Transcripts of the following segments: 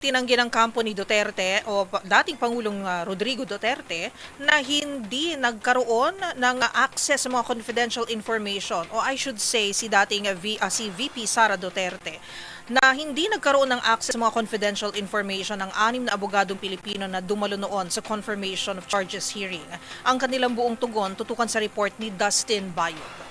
Tinanggi ng kampo ni Duterte o dating Pangulong Rodrigo Duterte na hindi nagkaroon ng access sa mga confidential information, o I should say si VP Sara Duterte, na hindi nagkaroon ng access sa mga confidential information ng 6 na abogadong Pilipino na dumalo noon sa confirmation of charges hearing. Ang kanilang buong tugon tutukan sa report ni Dustin Bayog.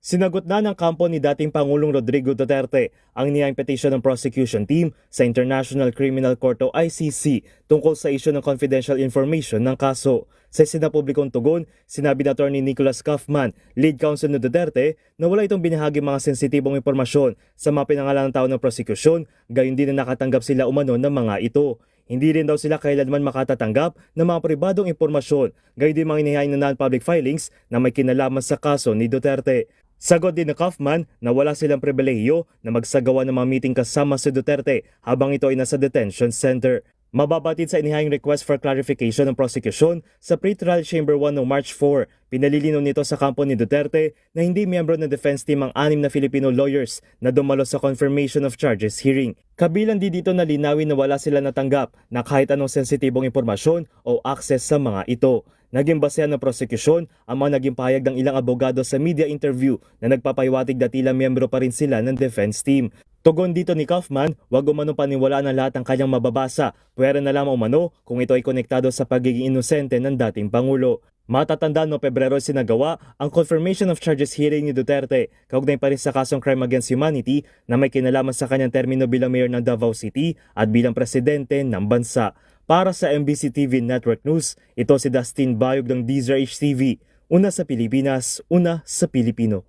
Sinagot na ng kampo ni dating Pangulong Rodrigo Duterte ang niyang petition ng prosecution team sa International Criminal Court o ICC tungkol sa isyu ng confidential information ng kaso. Sa sinapublikong tugon, sinabi ni Attorney Nicholas Kaufman, lead counsel ni Duterte, na wala itong binahagi mga sensitibong impormasyon sa mga pinangalanang tao ng prosecution, gayon din na nakatanggap sila umano ng mga ito. Hindi rin daw sila kailanman makatatanggap ng mga pribadong impormasyon, gayon din mga inihain na non-public filings na may kinalaman sa kaso ni Duterte. Sagot din ni Kaufman na wala silang pribilehiyo na magsagawa ng mga meeting kasama si Duterte habang ito ay nasa detention center. Mababatid sa inihayang request for clarification ng prosecution sa pre-trial chamber 1 noong March 4, pinalilinaw nito sa kampo ni Duterte na hindi miyembro ng defense team ang 6 na Filipino lawyers na dumalo sa confirmation of charges hearing. Kabilang di dito na linawin na wala sila natanggap na kahit anong sensitibong impormasyon o access sa mga ito. Naging basehan ng prosecution ang mga naging pahayag ng ilang abogado sa media interview na nagpapahiwatig na tila miyembro pa rin sila ng defense team. Tugon dito ni Kaufman, wag umano paniwalaan ang lahat ng kanyang mababasa, pwera na lamang umano kung ito ay konektado sa pagiging inosente ng dating Pangulo. Matatandaan noong Pebrero sinagawa ang confirmation of charges hearing ni Duterte, kaugnay pa rin sa kasong crime against humanity na may kinalaman sa kanyang termino bilang mayor ng Davao City at bilang presidente ng bansa. Para sa MBC TV Network News, ito si Dustin Bayog ng DZRH TV. Una sa Pilipinas, una sa Pilipino.